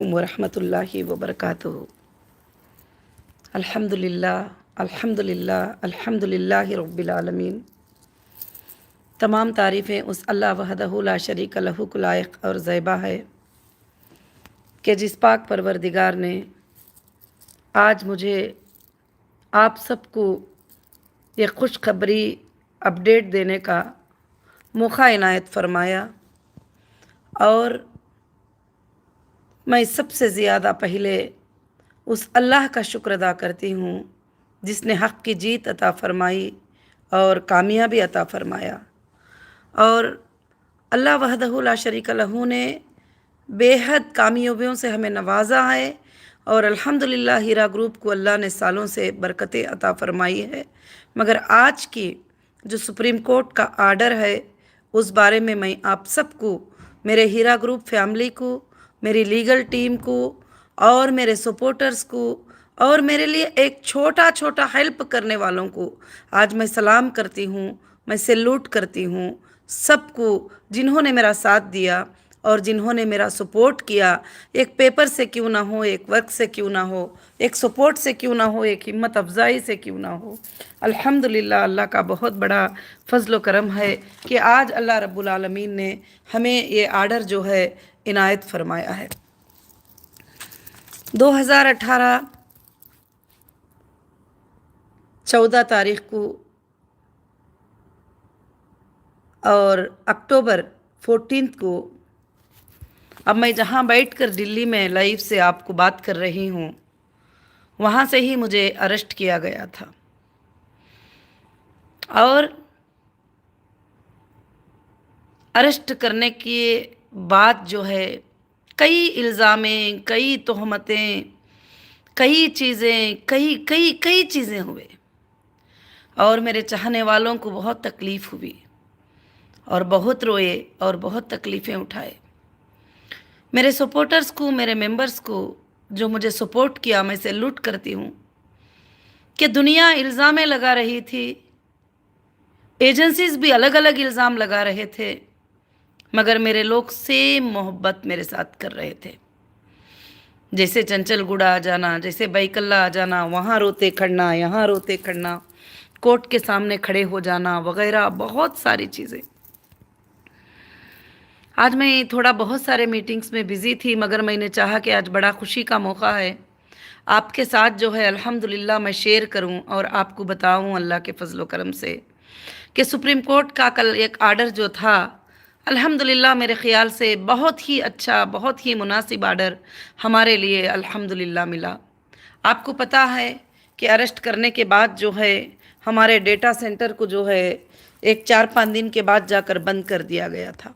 वरहमतुल्लाहि वबरकातुहू। अल्हम्दुलिल्लाह अल्हम्दुलिल्लाह अल्हम्दुलिल्लाहि रब्बिल आलमीन। तमाम तारीफ़ें उस अल्लाह वहदहू ला शरीक लहू को लायक और ज़ैबा है कि जिस पाक परवरदिगार ने आज मुझे आप सबको ये खुशखबरी अपडेट देने का मौका इनायत फ़रमाया। और मैं सबसे ज़्यादा पहले उस अल्लाह का शुक्र अदा करती हूँ जिसने हक़ की जीत अता फ़रमाई और कामयाबी अता फ़रमाया। और अल्लाह वहदहू ला शरीक लहू ने बेहद कामयाबियों से हमें नवाजा है और अल्हम्दुलिल्लाह हीरा ग्रुप को अल्लाह ने सालों से बरकतें अता फ़रमाई है। मगर आज की जो सुप्रीम कोर्ट का आर्डर है उस बारे में मैं आप सबको, मेरे हीरा ग्रुप फैमिली को, मेरी लीगल टीम को और मेरे सपोर्टर्स को और मेरे लिए एक छोटा छोटा हेल्प करने वालों को आज मैं सलाम करती हूँ, मैं सैल्यूट करती हूँ सबको जिन्होंने मेरा साथ दिया और जिन्होंने मेरा सपोर्ट किया। एक पेपर से क्यों ना हो, एक वर्क से क्यों ना हो, एक सपोर्ट से क्यों ना हो, एक हिम्मत अफजाई से क्यों ना हो। अल्हम्दुलिल्लाह अल्लाह का बहुत बड़ा फ़ज़ल व करम है कि आज अल्लाह रब्बुल आलमीन ने हमें ये आर्डर जो है इनायत फ़रमाया है। 2018 14 तारीख़ को और अक्टूबर 14 को अब मैं जहाँ बैठकर दिल्ली में लाइव से आपको बात कर रही हूँ वहाँ से ही मुझे अरेस्ट किया गया था। और अरेस्ट करने के बाद जो है कई इल्ज़ामें, कई तोहमतें, कई चीज़ें, कई कई कई चीज़ें हुए और मेरे चाहने वालों को बहुत तकलीफ़ हुई और बहुत रोए और बहुत तकलीफ़ें उठाए। मेरे सपोर्टर्स को, मेरे मेंबर्स को जो मुझे सपोर्ट किया, मैं सैल्यूट करती हूँ कि दुनिया इल्ज़ामें लगा रही थी, एजेंसीज़ भी अलग अलग इल्ज़ाम लगा रहे थे, मगर मेरे लोग सेम मोहब्बत मेरे साथ कर रहे थे। जैसे चंचलगुड़ा आ जाना, जैसे बैकल्ला आ जाना, वहाँ रोते खड़ना, यहाँ रोते खड़ना, कोर्ट के सामने खड़े हो जाना वगैरह बहुत सारी चीज़ें। आज मैं थोड़ा बहुत सारे मीटिंग्स में बिज़ी थी मगर मैंने चाहा कि आज बड़ा खुशी का मौका है आपके साथ जो है अल्हम्दुलिल्लाह मैं शेयर करूं और आपको बताऊं अल्लाह के फजल व करम से कि सुप्रीम कोर्ट का कल एक आर्डर जो था अल्हम्दुलिल्लाह मेरे ख़्याल से बहुत ही अच्छा, बहुत ही मुनासिब आर्डर हमारे लिए अल्हम्दुलिल्लाह मिला। आपको पता है कि अरेस्ट करने के बाद जो है हमारे डेटा सेंटर को जो है एक 4-5 दिन के बाद जाकर बंद कर दिया गया था।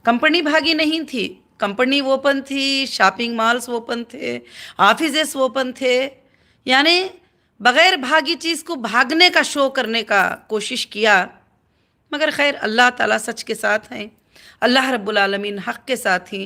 कंपनी भागी नहीं थी, कंपनी ओपन थी, शॉपिंग मॉल्स ओपन थे, ऑफिसेस ओपन थे, यानी बग़ैर भागी चीज़ को भागने का शो करने का कोशिश किया। मगर खैर अल्लाह ताला सच के साथ हैं, अल्लाह रब्बुल आलमीन हक़ के साथ ही,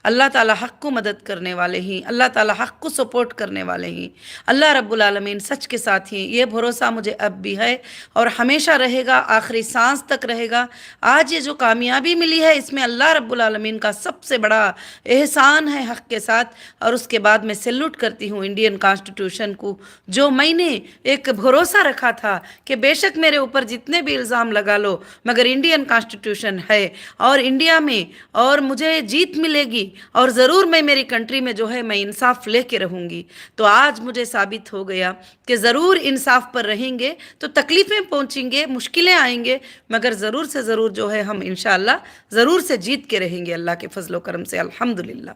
अल्लाह ताला हक़ को मदद करने वाले ही, अल्लाह ताला हक़ को सपोर्ट करने वाले ही, अल्लाह रब्बुल आलमीन सच के साथ ही। ये भरोसा मुझे अब भी है और हमेशा रहेगा, आखिरी सांस तक रहेगा। आज ये जो कामयाबी मिली है इसमें अल्लाह रब्बुल आलमीन का सबसे बड़ा एहसान है हक़ के साथ। और उसके बाद मैं सैल्यूट करती हूँ इंडियन कॉन्स्टिट्यूशन को, जो मैंने एक भरोसा रखा था कि बेशक मेरे ऊपर जितने भी इल्ज़ाम लगा लो मगर इंडियन कॉन्स्टिट्यूशन है और इंडिया में और मुझे जीत मिलेगी और ज़रूर मैं मेरी कंट्री में जो है मैं इंसाफ लेके रहूँगी। तो आज मुझे साबित हो गया कि ज़रूर इंसाफ पर रहेंगे तो तकलीफ़ें पहुँचेंगे, मुश्किलें आएंगे, मगर ज़रूर से ज़रूर जो है हम इंशाअल्लाह ज़रूर से जीत के रहेंगे अल्लाह के फजल व करम से अल्हम्दुलिल्लाह।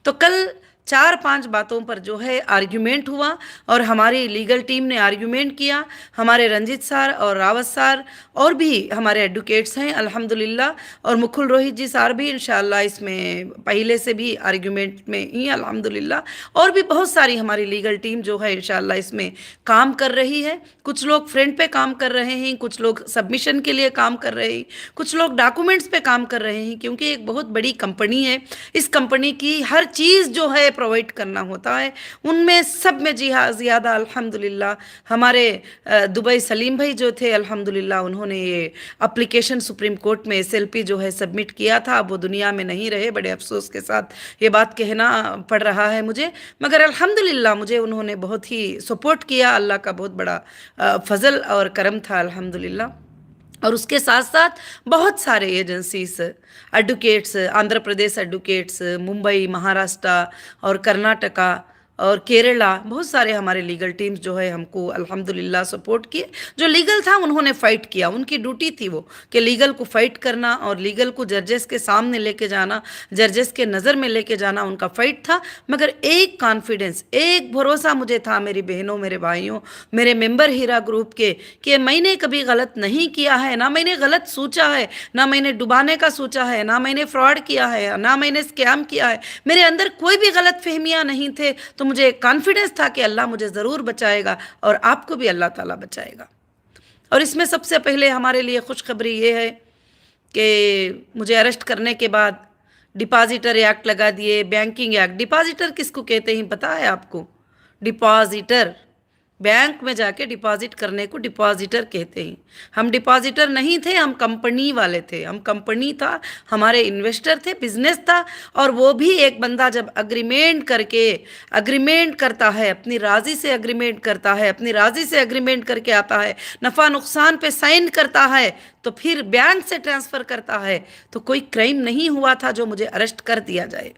तो कल 4-5 बातों पर जो है आर्ग्यूमेंट हुआ और हमारी लीगल टीम ने आर्ग्यूमेंट किया। हमारे रंजीत सर और रावत सर और भी हमारे एडवोकेट्स हैं अल्हम्दुलिल्लाह, और मुकुल रोहित जी सर भी इंशाअल्लाह इसमें पहले से भी आर्ग्यूमेंट में ही अल्हम्दुलिल्लाह, और भी बहुत सारी हमारी लीगल टीम जो है इंशाअल्लाह इसमें काम कर रही है। कुछ लोग फ्रंट पे काम कर रहे हैं, कुछ लोग सबमिशन के लिए काम कर रहे हैं, कुछ लोग डॉक्यूमेंट्स पे काम कर रहे हैं, क्योंकि एक बहुत बड़ी कंपनी है। इस कंपनी की हर चीज़ जो है प्रोवाइड करना होता है, उनमें सब में ज़्यादा अल्हम्दुलिल्लाह हमारे दुबई सलीम भाई जो थे, अल्हम्दुलिल्लाह उन्होंने ये एप्लीकेशन सुप्रीम कोर्ट में एसएलपी जो है सबमिट किया था। अब वो दुनिया में नहीं रहे, बड़े अफसोस के साथ ये बात कहना पड़ रहा है मुझे, मगर अल्हम्दुलिल्लाह मुझे उन्होंने बहुत ही सपोर्ट किया। अल्लाह का बहुत बड़ा फजल और करम था अल्हम्दुलिल्लाह। और उसके साथ साथ बहुत सारे agencies, advocates, Andhra Pradesh advocates, Mumbai, Maharashtra और कर्नाटका और केरला, बहुत सारे हमारे लीगल टीम्स जो है हमको अल्हम्दुलिल्लाह सपोर्ट किए। जो लीगल था उन्होंने फ़ाइट किया, उनकी ड्यूटी थी वो कि लीगल को फ़ाइट करना और लीगल को जजेस के सामने लेके जाना, जजेस के नज़र में लेके जाना उनका फ़ाइट था। मगर एक कॉन्फिडेंस, एक भरोसा मुझे था मेरी बहनों, मेरे भाइयों, मेरे मेंबर हीरा ग्रुप के, कि मैंने कभी गलत नहीं किया है, ना मैंने गलत सोचा है, ना मैंने डुबाने का सोचा है, ना मैंने फ्रॉड किया है, ना मैंने स्कैम किया है। मेरे अंदर कोई भी गलत फहमियाँ नहीं थे। तो मुझे कॉन्फिडेंस था कि अल्लाह मुझे ज़रूर बचाएगा और आपको भी अल्लाह ताला बचाएगा। और इसमें सबसे पहले हमारे लिए खुशखबरी ये है कि मुझे अरेस्ट करने के बाद डिपॉजिटर एक्ट लगा दिए, बैंकिंग एक्ट। डिपॉजिटर किसको कहते हैं पता है आपको? डिपॉजिटर, बैंक में जाके डिपॉजिट करने को डिपॉजिटर कहते हैं। हम डिपॉजिटर नहीं थे, हम कंपनी वाले थे। हम कंपनी था, हमारे इन्वेस्टर थे, बिजनेस था। और वो भी एक बंदा जब अग्रीमेंट करके, अग्रीमेंट करता है, अपनी राज़ी से अग्रीमेंट करता है, अपनी राज़ी से अग्रीमेंट करके आता है, नफ़ा नुकसान पे साइन करता है, तो फिर बैंक से ट्रांसफ़र करता है, तो कोई क्राइम नहीं हुआ था जो मुझे अरेस्ट कर दिया जाए।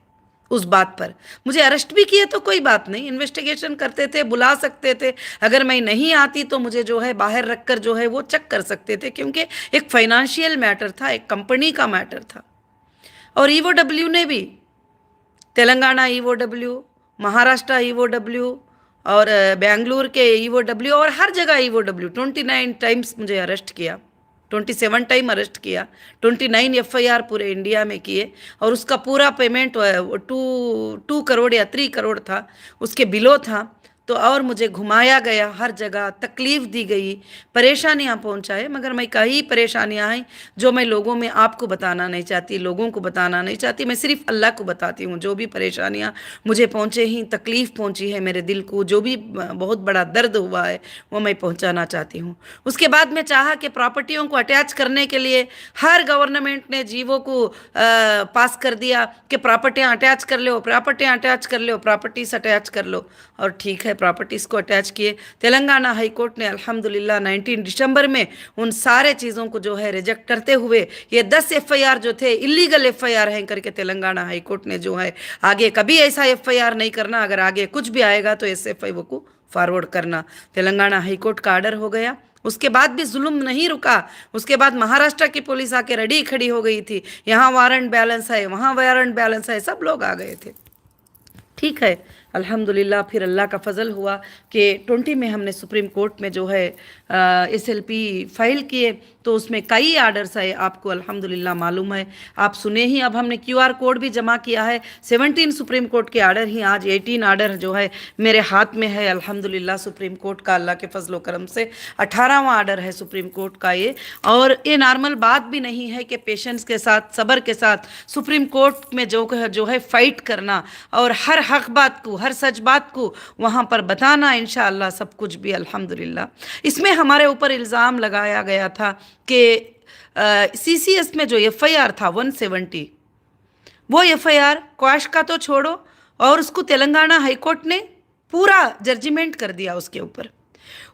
उस बात पर मुझे अरेस्ट भी किए तो कोई बात नहीं, इन्वेस्टिगेशन करते थे, बुला सकते थे। अगर मैं नहीं आती तो मुझे जो है बाहर रखकर जो है वो चेक कर सकते थे, क्योंकि एक फाइनेंशियल मैटर था, एक कंपनी का मैटर था। और ईओडब्ल्यू ने भी, तेलंगाना ईओडब्ल्यू, महाराष्ट्र ईओडब्ल्यू और बेंगलुरु के ईओडब्ल्यू और हर जगह ईओडब्ल्यू 29 टाइम्स मुझे अरेस्ट किया, 27 टाइम अरेस्ट किया, 29 एफआईआर पूरे इंडिया में किए। और उसका पूरा पेमेंट 2 करोड़ या 3 करोड़ था, उसके बिलो था। तो और मुझे घुमाया गया, हर जगह तकलीफ़ दी गई, परेशानियां पहुंचाए। मगर मैं कई परेशानियां हैं जो मैं लोगों में आपको बताना नहीं चाहती, लोगों को बताना नहीं चाहती। मैं सिर्फ अल्लाह को बताती हूँ। जो भी परेशानियां मुझे पहुँचे ही, तकलीफ़ पहुँची है मेरे दिल को, जो भी बहुत बड़ा दर्द हुआ है वो मैं पहुँचाना चाहती हूँ। उसके बाद मैं चाहा कि प्रॉपर्टियों को अटैच करने के लिए हर गवर्नमेंट ने जीवो को पास कर दिया कि प्रॉपर्टियाँ अटैच कर लो, प्रॉपर्टियाँ अटैच कर लो, प्रॉपर्टीज अटैच कर लो। और ठीक है, प्रॉपर्टीज़ को अटैच किए। तेलंगाना हाई कोर्ट ने अल्हम्दुलिल्लाह 19 दिसंबर में उन सारे चीज़ों को जो है रिजेक्ट करते हुए, ये 10 एफआईआर जो थे इलीगल एफआईआर हैं करके तेलंगाना हाई कोर्ट ने जो है आगे कभी ऐसा एफआईआर नहीं करना, अगर आगे कुछ भी आएगा तो एसएफआई को फॉरवर्ड करना, तेलंगाना हाई कोर्ट का आर्डर हो गया। उसके बाद भी जुल्म नहीं रुका। उसके बाद महाराष्ट्र की पुलिस आके रेडी खड़ी हो गई थी, यहाँ वारंट बैलेंस है, वहाँ वारंट बैलेंस है, सब लोग आ गए थे। ठीक है, अल्हम्दुलिल्लाह फिर अल्लाह का फ़ज़ल हुआ कि 20 में हमने सुप्रीम कोर्ट में जो है एसएलपी फाइल किए, तो उसमें कई आर्डर्स आए, आपको अल्हम्दुलिल्लाह मालूम है, आप सुने ही। अब हमने क्यूआर कोड भी जमा किया है। 17 सुप्रीम कोर्ट के आर्डर ही, आज 18 आर्डर जो है मेरे हाथ में है अल्हम्दुलिल्लाह सुप्रीम कोर्ट का, अल्लाह के फजल करम से 18वां आर्डर है सुप्रीम कोर्ट का ये। और ये नॉर्मल बात भी नहीं है कि पेशेंस के साथ, सब्र के साथ सुप्रीम कोर्ट में जो है फ़ाइट करना और हर हक बात को, हर सच बात को वहाँ पर बताना, इंशाअल्लाह सब कुछ भी अल्हम्दुलिल्लाह। इसमें हमारे ऊपर इल्ज़ाम लगाया गया था कि सीसीएस में जो एफआईआर था 170, वो एफआईआर क्वाश का तो छोड़ो, और उसको तेलंगाना हाईकोर्ट ने पूरा जजमेंट कर दिया उसके ऊपर।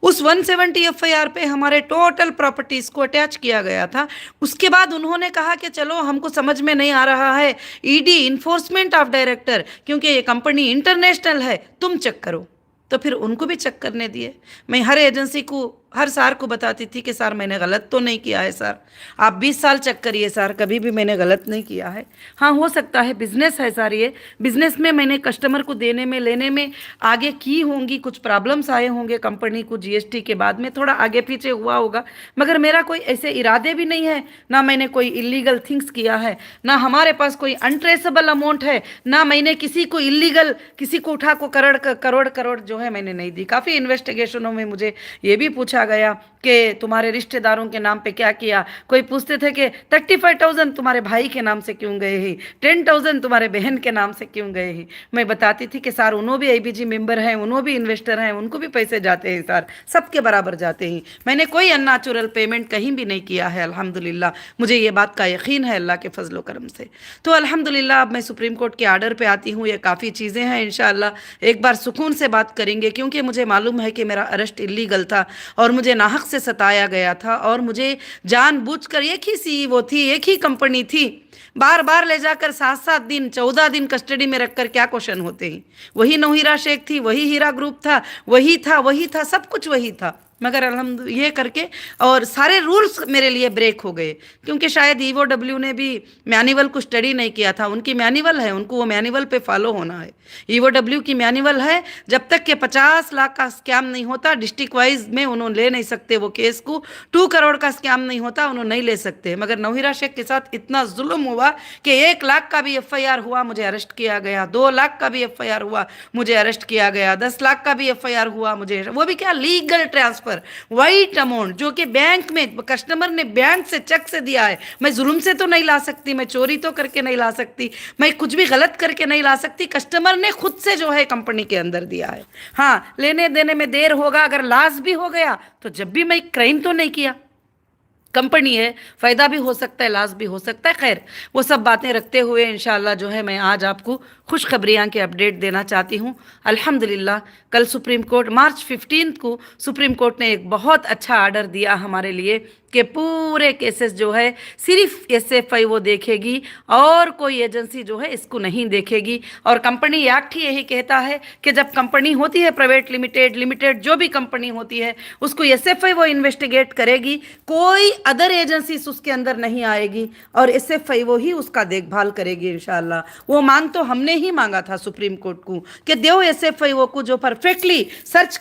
उस 170 एफआईआर पे हमारे टोटल प्रॉपर्टीज़ को अटैच किया गया था। उसके बाद उन्होंने कहा कि चलो हमको समझ में नहीं आ रहा है, ईडी इन्फोर्समेंट ऑफ डायरेक्टर, क्योंकि ये कंपनी इंटरनेशनल है, तुम चेक करो। तो फिर उनको भी चेक करने दिए। मैं हर एजेंसी को, हर सार को बताती थी कि सर मैंने गलत तो नहीं किया है, सर आप 20 साल चेक करिए सर, कभी भी मैंने गलत नहीं किया है। हाँ, हो सकता है बिज़नेस है सर, ये बिज़नेस में मैंने कस्टमर को देने में, लेने में आगे की होंगी, कुछ प्रॉब्लम्स आए होंगे कंपनी को, जीएसटी के बाद में थोड़ा आगे पीछे हुआ होगा, मगर मेरा कोई ऐसे इरादे भी नहीं है, ना मैंने कोई इलीगल थिंग्स किया है, ना हमारे पास कोई अनट्रेसेबल अमाउंट है, ना मैंने किसी को इलीगल, किसी को उठा को करोड़ करोड़ जो है मैंने नहीं दी। काफ़ी इन्वेस्टिगेशनों में मुझे ये भी पूछा पूछा गया कि तुम्हारे रिश्तेदारों के नाम पे क्या किया, कोई पूछते थे कि 35,000 तुम्हारे भाई के नाम से क्यों गए ही, 10,000 तुम्हारे बहन के नाम से क्यों गए ही। मैं बताती थी कि सर उन्हों भी ABG मेंबर हैं, उन्हों भी इन्वेस्टर हैं, उनको भी पैसे जाते हैं सर, सबके बराबर जाते हैं। मैंने कोई अननेचुरल पेमेंट कहीं भी नहीं किया है अल्हम्दुलिल्लाह, मुझे ये बात का यकीन है अल्लाह के फजल करम से। तो अल्हम्दुलिल्लाह अब मैं सुप्रीम कोर्ट के आर्डर पे आती हूँ। ये काफ़ी चीज़ें हैं, इंशाअल्लाह एक बार सुकून से बात करेंगे, क्योंकि मुझे मालूम है कि मेरा अरेस्ट इलीगल था और मुझे नाहक से सताया गया था, और मुझे जानबूझकर, एक ही CEO थी, एक ही कंपनी थी, बार बार ले जाकर 7-7 दिन 14 दिन कस्टडी में रखकर क्या क्वेश्चन होते हैं। वही नौहीरा शेख थी, वही हीरा ग्रुप था, वही था, सब कुछ वही था, मगर अल्हम्दुलिल्लाह ये करके और सारे रूल्स मेरे लिए ब्रेक हो गए, क्योंकि शायद EOW ने भी मैनुअल को स्टडी नहीं किया था। उनकी मैनुअल है, उनको वो मैनुअल पे फॉलो होना है। EOW की मैनुअल है, जब तक कि 50 लाख का स्कैम नहीं होता डिस्ट्रिक्ट वाइज में उन्होंने ले नहीं सकते वो केस को, 2 करोड़ का स्कैम नहीं होता उन्होंने नहीं ले सकते। मगर नौहीरा शेख के साथ इतना जुल्म हुआ कि 1 लाख का भी FIR हुआ, मुझे अरेस्ट किया गया, 2 लाख का भी FIR हुआ, मुझे अरेस्ट किया गया, 10 लाख का भी FIR हुआ, मुझे वो भी क्या लीगल ट्रांसफर, वाइट अमाउंट जो कि बैंक में कस्टमर ने बैंक से चेक से दिया है। मैं जुल्म से तो नहीं ला सकती, मैं चोरी तो करके नहीं ला सकती, मैं कुछ भी गलत करके नहीं ला सकती, कस्टमर ने खुद से जो है कंपनी के अंदर दिया है। हाँ, लेने देने में देर होगा, अगर लॉस भी हो गया तो जब भी मैं क्राइम तो नहीं किया, कंपनी है, फ़ायदा भी हो सकता है, लॉस भी हो सकता है। खैर, वो सब बातें रखते हुए इंशाअल्लाह जो है मैं आज आपको खुशखबरियाँ के अपडेट देना चाहती हूँ। अल्हम्दुलिल्लाह कल सुप्रीम कोर्ट मार्च 15 को सुप्रीम कोर्ट ने एक बहुत अच्छा आर्डर दिया हमारे लिए कि पूरे केसेस जो है सिर्फ SFI वो देखेगी और कोई एजेंसी जो है इसको नहीं देखेगी। और कंपनी एक्ट ही यही कहता है कि जब कंपनी होती है प्राइवेट लिमिटेड जो भी कंपनी होती है उसको SFI वो इन्वेस्टिगेट करेगी, कोई अदर एजेंसी उसके अंदर नहीं आएगी और SFI वो ही उसका देखभाल करेगी इंशाअल्लाह। वो मांग तो हमने ही मांगा था सुप्रीम कोर्ट को कि दो SFI वो को जो परफेक्टली सर्च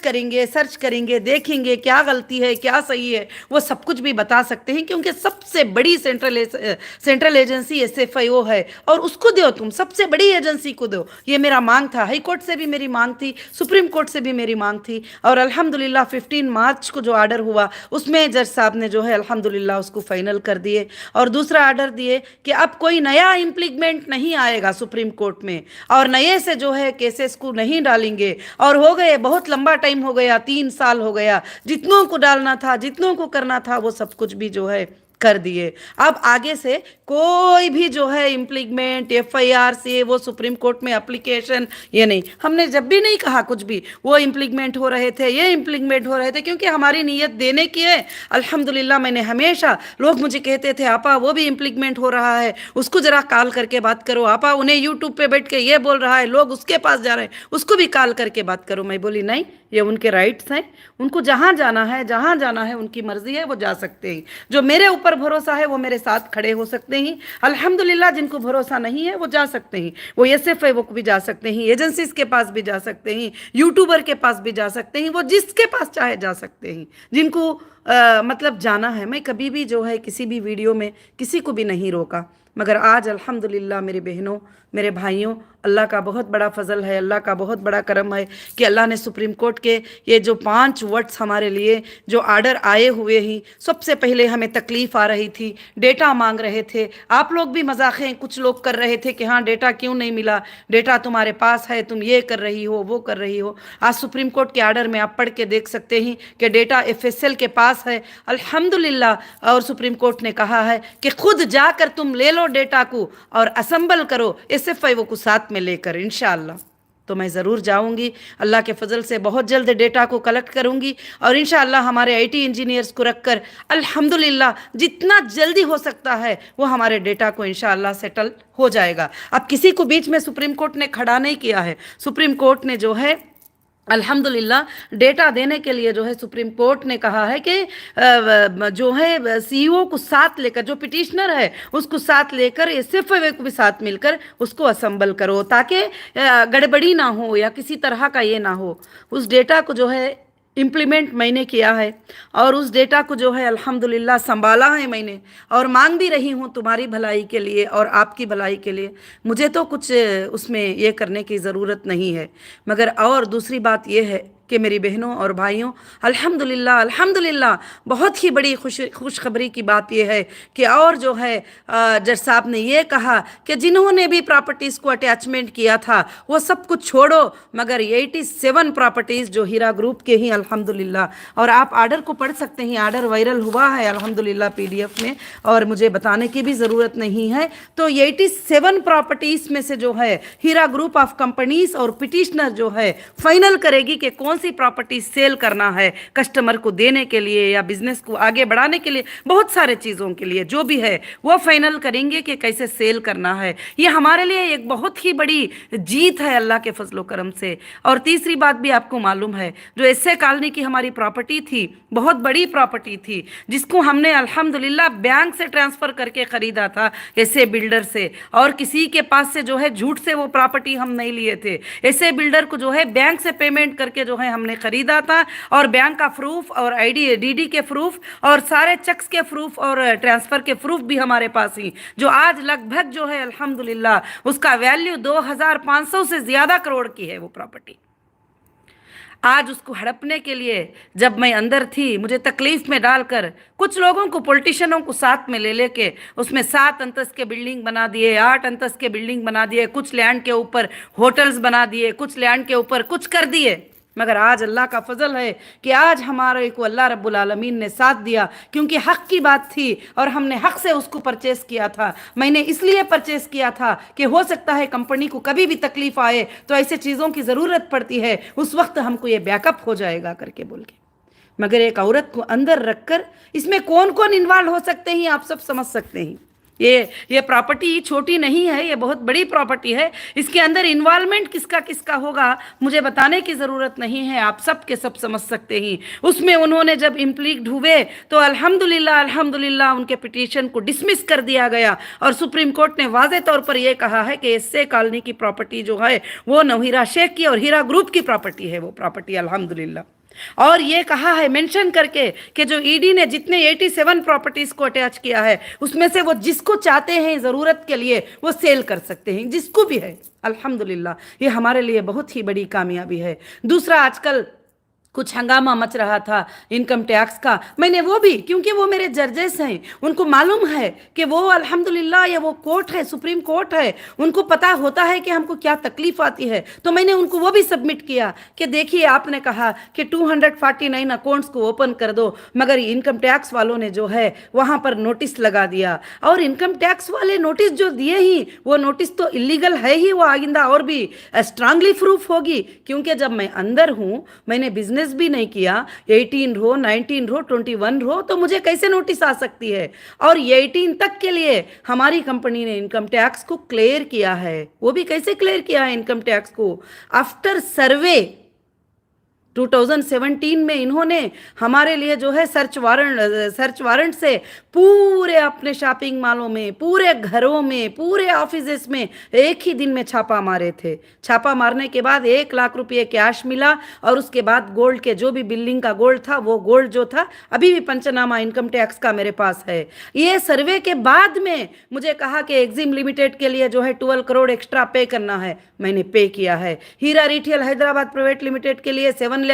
करेंगे, देखेंगे क्या गलती है क्या सही है, वो सब कुछ भी बता सकते हैं, क्योंकि सबसे बड़ी सेंट्रल एजेंसी SFIO है और उसको दो, तुम सबसे बड़ी एजेंसी को दो। ये मेरा मांग था, हाई कोर्ट से भी मेरी मांग थी, सुप्रीम कोर्ट से भी मेरी मांग थी। और अल्हम्दुलिल्लाह 15 मार्च को जो आर्डर हुआ उसमें जज साहब ने जो है अल्हम्दुलिल्लाह उसको फाइनल कर दिए और दूसरा आर्डर दिए कि अब कोई नया इम्प्लीमेंट नहीं आएगा सुप्रीम कोर्ट में और नए से जो है केसेस को नहीं डालेंगे। और हो गए, बहुत लंबा टाइम हो गया, 3 साल हो गया, जितनों को डालना था, जितनों को करना था वो सब कुछ भी जो है कर दिए। अब आगे से कोई भी जो है इम्प्लीमेंट FIR से वो सुप्रीम कोर्ट में एप्लीकेशन, ये नहीं, हमने जब भी नहीं कहा कुछ भी, वो इम्प्लीमेंट हो रहे थे, ये इम्प्लीमेंट हो रहे थे, क्योंकि हमारी नीयत देने की है। अल्हम्दुलिल्लाह मैंने हमेशा, लोग मुझे कहते थे आपा वो भी इम्प्लीमेंट हो रहा है, उसको ज़रा कॉल करके बात करो, आपा उन्हें यूट्यूब पे बैठ के ये बोल रहा है, लोग उसके पास जा रहे हैं, उसको भी कॉल करके बात करो। मैं बोली नहीं, ये उनके राइट्स हैं, उनको जहाँ जाना है उनकी मर्जी है, वो जा सकते हैं। जो मेरे ऊपर भरोसा है वो मेरे साथ खड़े हो सकते हैं। अल्हम्दुलिल्लाह जिनको भरोसा नहीं है वो जा सकते हैं, वो SFI वो भी जा सकते हैं, एजेंसीज के पास भी जा सकते हैं, यूट्यूबर के पास भी जा सकते हैं, वो जिसके पास चाहे जा सकते हैं, जिनको मतलब जाना है। मैं कभी भी जो है किसी भी वीडियो में किसी को भी नहीं रोका, मगर आज अल्हम्दुलिल्लाह मेरी बहनों, मेरे भाइयों, अल्लाह का बहुत बड़ा फजल है, अल्लाह का बहुत बड़ा करम है कि अल्लाह ने सुप्रीम कोर्ट के ये जो 5 वर्ड्स हमारे लिए जो आर्डर आए हुए ही, सबसे पहले हमें तकलीफ़ आ रही थी, डेटा मांग रहे थे, आप लोग भी मजाकें कुछ लोग कर रहे थे कि हाँ डेटा क्यों नहीं मिला, डेटा तुम्हारे पास है, तुम ये कर रही हो वो कर रही हो। आज सुप्रीम कोर्ट के आर्डर में आप पढ़ के देख सकते हैं कि डेटा FSL के पास है अल्हम्दुलिल्लाह। और सुप्रीम कोर्ट ने कहा है कि खुद जाकर तुम ले लो डेटा को और असेंबल करो SFI वो को साथ में लेकर इंशाअल्लाह। तो मैं ज़रूर जाऊंगी, अल्लाह के फजल से बहुत जल्द डेटा को कलेक्ट करूंगी और इंशाअल्लाह हमारे IT इंजीनियर्स को रखकर अल्हम्दुलिल्लाह जितना जल्दी हो सकता है वो हमारे डेटा को इंशाअल्लाह सेटल हो जाएगा। अब किसी को बीच में सुप्रीम कोर्ट ने खड़ा नहीं किया है। सुप्रीम कोर्ट ने जो है अल्हम्दुलिल्लाह डेटा देने के लिए जो है सुप्रीम कोर्ट ने कहा है कि जो है CEO को साथ लेकर, जो पिटिशनर है उसको साथ लेकर SFI को भी साथ मिलकर उसको असेंबल करो, ताकि गड़बड़ी ना हो या किसी तरह का ये ना हो। उस डेटा को जो है इम्प्लीमेंट मैंने किया है और उस डेटा को जो है अल्हम्दुलिल्लाह संभाला है मैंने, और मांग भी रही हूँ तुम्हारी भलाई के लिए और आपकी भलाई के लिए। मुझे तो कुछ उसमें ये करने की ज़रूरत नहीं है, मगर और दूसरी बात ये है کہ میری بہنوں اور بھائیوں، الحمدللہ بہت ہی بڑی خوشخبری کی بات یہ ہے کہ اور جو ہے جج صاحب نے یہ کہا کہ جنہوں نے بھی پراپرٹیز کو اٹیچمنٹ کیا تھا وہ سب کچھ چھوڑو، مگر 87 پراپرٹیز جو ہیرا گروپ کے ہی الحمدللہ، اور آپ آرڈر کو پڑھ سکتے ہیں، آرڈر وائرل ہوا ہے الحمدللہ PDF میں، اور مجھے بتانے کی بھی ضرورت نہیں ہے۔ تو 87 پراپرٹیز میں سے جو ہے ہیرا گروپ آف کمپنیز اور پٹیشنر جو ہے فائنل کرے گی کہ کون سی پراپرٹی سیل کرنا ہے کسٹمر کو دینے کے لیے یا بزنس کو آگے بڑھانے کے لیے، بہت سارے چیزوں کے لیے جو بھی ہے وہ فائنل کریں گے کہ کیسے سیل کرنا ہے۔ یہ ہمارے لیے ایک بہت ہی بڑی جیت ہے اللہ کے فضل و کرم سے۔ اور تیسری بات بھی آپ کو معلوم ہے، جو ایس اے کالونی کی ہماری پراپرٹی تھی، بہت بڑی پراپرٹی تھی، جس کو ہم نے الحمدللہ بینک سے ٹرانسفر کر کے خریدا تھا، ایسے بلڈر سے، اور کسی کے پاس سے جو ہے جھوٹ سے وہ پراپرٹی ہم نہیں لیے تھے، ایسے بلڈر کو جو ہے بینک سے پیمنٹ کر کے جو ہے ہم نے خریدا تھا، اور بینک کا پروف اور DD کے پروف اور سارے چیکس کے پروف اور ٹرانسفر کے پروف بھی ہمارے پاس ہی، جو آج لگ بھگ جو ہے الحمدللہ اس کا ویلیو 2500 سے زیادہ کروڑ کی ہے وہ پراپرٹی۔ آج اس کو ہڑپنے کے لیے جب میں اندر تھی، مجھے تکلیف میں ڈال کر کچھ لوگوں کو، پولیٹیشنوں کو ساتھ میں لے کے اس میں 7 انتست کے بلڈنگ بنا دیے، 8 انتست کے بلڈنگ بنا دیے، کچھ لینڈ کے اوپر ہوٹلز بنا دیے، کچھ لینڈ کے اوپر کچھ کر دیے۔ مگر آج اللہ کا فضل ہے کہ آج ہمارے کو اللہ رب العالمین نے ساتھ دیا، کیونکہ حق کی بات تھی اور ہم نے حق سے اس کو پرچیز کیا تھا۔ میں نے اس لیے پرچیز کیا تھا کہ ہو سکتا ہے کمپنی کو کبھی بھی تکلیف آئے تو ایسے چیزوں کی ضرورت پڑتی ہے، اس وقت ہم کو یہ بیک اپ ہو جائے گا کر کے بول کے۔ مگر ایک عورت کو اندر رکھ کر اس میں کون کون انوالو ہو سکتے ہیں آپ سب سمجھ سکتے ہیں۔ یہ پراپرٹی چھوٹی نہیں ہے، یہ بہت بڑی پراپرٹی ہے۔ اس کے اندر انوالومنٹ کس کا ہوگا مجھے بتانے کی ضرورت نہیں ہے، آپ سب کے سب سمجھ سکتے ہیں۔ اس میں انہوں نے جب امپلیکڈ ہوئے تو الحمدللہ ان کے پٹیشن کو ڈسمس کر دیا گیا، اور سپریم کورٹ نے واضح طور پر یہ کہا ہے کہ اس سے کالونی کی پراپرٹی جو ہے وہ نوہیرا شیخ کی اور ہیرا گروپ کی پراپرٹی ہے وہ پراپرٹی الحمدللہ۔ اور یہ کہا ہے مینشن کر کے کہ جو ED نے جتنے 87 پراپرٹیز کو اٹیچ کیا ہے اس میں سے وہ جس کو چاہتے ہیں ضرورت کے لیے وہ سیل کر سکتے ہیں، جس کو بھی ہے الحمدللہ۔ یہ ہمارے لیے بہت ہی بڑی کامیابی ہے۔ دوسرا، آج کل کچھ ہنگامہ مچ رہا تھا انکم ٹیکس کا، میں نے وہ بھی، کیونکہ وہ میرے ججز ہیں، ان کو معلوم ہے کہ وہ الحمدللہ یہ وہ کورٹ ہے، سپریم کورٹ ہے، ان کو پتہ ہوتا ہے کہ ہم کو کیا تکلیف آتی ہے، تو میں نے ان کو وہ بھی سبمٹ کیا کہ دیکھیے آپ نے کہا کہ 249 اکاؤنٹس کو اوپن کر دو، مگر انکم ٹیکس والوں نے جو ہے وہاں پر نوٹس لگا دیا، اور انکم ٹیکس والے نوٹس جو دیے ہی وہ نوٹس تو اللیگل ہے ہی، وہ آئندہ اور بھی اسٹرانگلی پروف ہوگی، کیونکہ جب میں اندر ہوں، میں نے بزنس بھی نہیں کیا، 18 رو 19 رو 21 رو، تو مجھے کیسے نوٹس آ سکتی ہے؟ اور 18 تک کے لیے ہماری کمپنی نے انکم ٹیکس کو کلیئر کیا ہے، وہ بھی کیسے کلیئر کیا ہے انکم ٹیکس کو؟ آفٹر سروے 2017 میں انہوں نے ہمارے لیے جو ہے سرچ وارنٹ سے پورے اپنے شاپنگ مالوں میں، پورے گھروں میں، پورے آفیسز میں ایک ہی دن میں چھاپا مارے تھے۔ چھاپا مارنے کے بعد 1 لاکھ روپے کیش ملا، اور اس کے بعد گولڈ کے جو بھی بلڈنگ کا گولڈ تھا وہ گولڈ جو تھا ابھی بھی پنچنامہ انکم ٹیکس کا میرے پاس ہے۔ یہ سروے کے بعد میں مجھے کہا کہ ایگزیم لمیٹڈ کے لیے جو ہے 12 کروڑ ایکسٹرا پے کرنا ہے، میں نے پے کیا ہے۔ ہیرا ریٹیل حیدرآباد پرائیویٹ لمیٹڈ کے لیے 7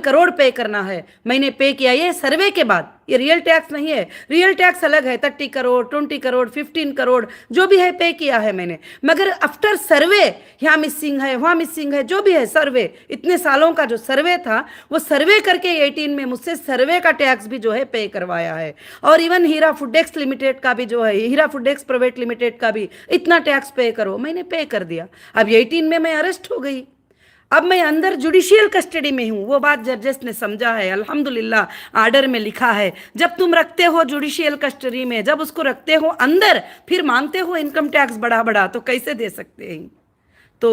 کروڑ پے کرنا ہے، میں نے پے کیا۔ یہ سروے کے بعد، یہ ریئل ٹیکس نہیں ہے، ریئل ٹیکس الگ ہے، 30 کروڑ 20 کروڑ 15 کروڑ جو بھی ہے پے کیا ہے میں نے۔ مگر آفٹر سروے یہاں مسنگ ہے، وہاں مسنگ ہے، جو بھی ہے سروے، اتنے سالوں کا جو سروے تھا وہ سروے کر کے 18 میں مجھ سے سروے کا ٹیکس بھی جو ہے پے کروایا ہے۔ اور ایون ہیرا فوڈیکس لمیٹڈ کا بھی جو ہے، ہیرا فوڈیکس پرائیویٹ لمیٹڈ کا بھی اتنا ٹیکس پے کرو، میں نے پے کر دیا۔ اب 18 میں اریسٹ ہو گئی، اب میں اندر جوڈیشیل کسٹڈی میں ہوں۔ وہ بات ججز نے سمجھا ہے، الحمدللہ آرڈر میں لکھا ہے، جب تم رکھتے ہو جوڈیشیل کسٹڈی میں، جب اس کو رکھتے ہو اندر، پھر مانگتے ہو انکم ٹیکس بڑا تو کیسے دے سکتے ہیں؟ تو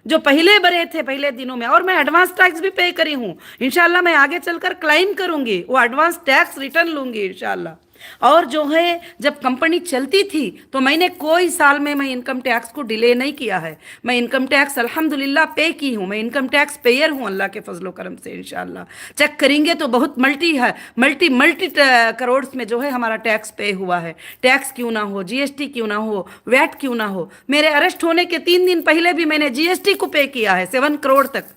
جو پہلے بھرے تھے پہلے دنوں میں، اور میں ایڈوانس ٹیکس بھی پے کری ہوں، انشاءاللہ میں آگے چل کر کلائم کروں گی، وہ ایڈوانس ٹیکس ریٹرن لوں گی انشاءاللہ۔ اور جو ہے جب کمپنی چلتی تھی تو میں نے کوئی سال میں انکم ٹیکس کو ڈیلے نہیں کیا ہے، میں انکم ٹیکس الحمدللہ پے کی ہوں، میں انکم ٹیکس پیئر ہوں اللہ کے فضل و کرم سے انشاءاللہ۔ چیک کریں گے تو بہت ملٹی کروڑس میں جو ہے ہمارا ٹیکس پے ہوا ہے۔ ٹیکس کیوں نہ ہو، GST کیوں نہ ہو، ویٹ کیوں نہ ہو، میرے اریسٹ ہونے کے 3 دن پہلے بھی میں نے GST کو پے کیا ہے 7 کروڑ تک۔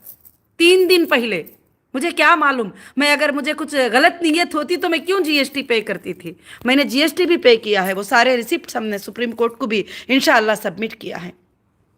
3 दिन पहले। मुझे क्या मालूम, मैं अगर मुझे कुछ गलत नीयत होती तो मैं क्यों जीएसटी पे करती थी। मैंने जीएसटी भी पे किया है, वो सारे रिसिप्ट हमने सुप्रीम कोर्ट को भी इंशाअल्लाह सबमिट किया है।